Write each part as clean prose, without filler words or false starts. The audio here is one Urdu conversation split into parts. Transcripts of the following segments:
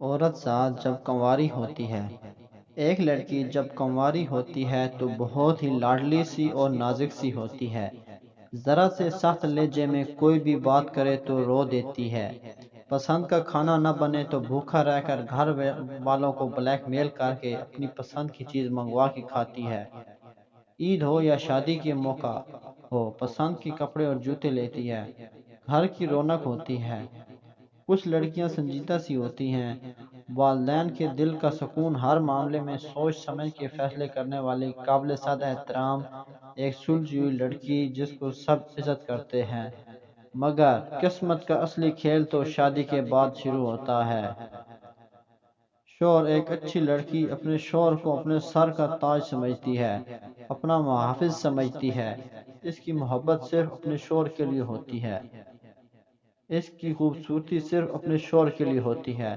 عورت ذات جب کنواری ہوتی ہے۔ ایک لڑکی جب کنواری ہوتی ہے تو بہت ہی لاڈلی سی اور نازک سی ہوتی ہے۔ ذرا سے سخت لہجے میں کوئی بھی بات کرے تو رو دیتی ہے۔ پسند کا کھانا نہ بنے تو بھوکا رہ کر گھر والوں کو بلیک میل کر کے اپنی پسند کی چیز منگوا کے کھاتی ہے۔ عید ہو یا شادی کے موقع ہو، پسند کے کپڑے اور جوتے لیتی ہے۔ گھر کی رونق ہوتی ہے۔ کچھ لڑکیاں سنجیدہ سی ہوتی ہیں، والدین کے دل کا سکون، ہر معاملے میں سوچ سمجھ کے فیصلے کرنے والی قابل صد احترام ایک سلجھی ہوئی لڑکی جس کو سب عزت کرتے ہیں۔ مگر قسمت کا اصلی کھیل تو شادی کے بعد شروع ہوتا ہے۔ شوہر ایک اچھی لڑکی اپنے شوہر کو اپنے سر کا تاج سمجھتی ہے، اپنا محافظ سمجھتی ہے۔ اس کی محبت صرف اپنے شوہر کے لیے ہوتی ہے۔ اس کی خوبصورتی صرف اپنے شوہر کے لیے ہوتی ہے۔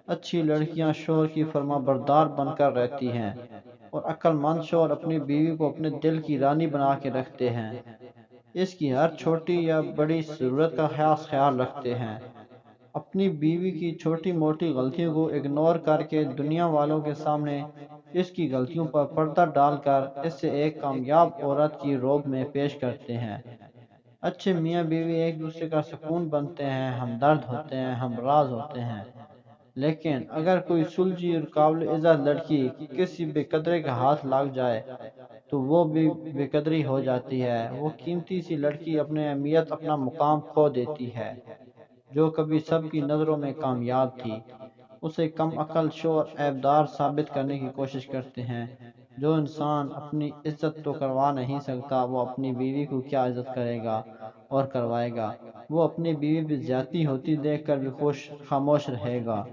اچھی لڑکیاں شوہر کی فرما بردار بن کر رہتی ہیں، اور عقل مند شوہر اپنی بیوی کو اپنے دل کی رانی بنا کے رکھتے ہیں۔ اس کی ہر چھوٹی یا بڑی ضرورت کا خیال رکھتے ہیں۔ اپنی بیوی کی چھوٹی موٹی غلطیوں کو اگنور کر کے دنیا والوں کے سامنے اس کی غلطیوں پر پردہ ڈال کر اسے ایک کامیاب عورت کی روب میں پیش کرتے ہیں۔ اچھے میاں بیوی ایک دوسرے کا سکون بنتے ہیں، ہمدرد ہوتے ہیں، ہمراز ہوتے ہیں۔ لیکن اگر کوئی سلجھی اور قابل عزت لڑکی کسی بے قدرے کا ہاتھ لگ جائے تو وہ بھی بے قدری ہو جاتی ہے۔ وہ قیمتی سی لڑکی اپنی اہمیت، اپنا مقام کھو دیتی ہے۔ جو کبھی سب کی نظروں میں کامیاب تھی، اسے کم عقل شوہر عیبدار ثابت کرنے کی کوشش کرتے ہیں۔ جو انسان اپنی عزت تو کروا نہیں سکتا، وہ اپنی بیوی کو کیا عزت کرے گا اور کروائے گا۔ وہ اپنی بیوی پہ زیادتی ہوتی دیکھ کر بھی خاموش رہے گا۔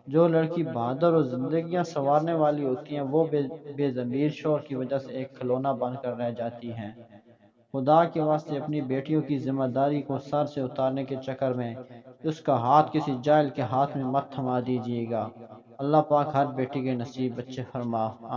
جو لڑکی بہادر اور زندگیاں سنوارنے والی ہوتی ہیں، وہ بے ضمیر شوہر کی وجہ سے ایک کھلونا بن کر رہ جاتی ہیں۔ خدا کے واسطے اپنی بیٹیوں کی ذمہ داری کو سر سے اتارنے کے چکر میں اس کا ہاتھ کسی جاہل کے ہاتھ میں مت تھما دیجیے گا۔ اللہ پاک ہر بیٹی کے نصیب اچھے فرما۔ آمین۔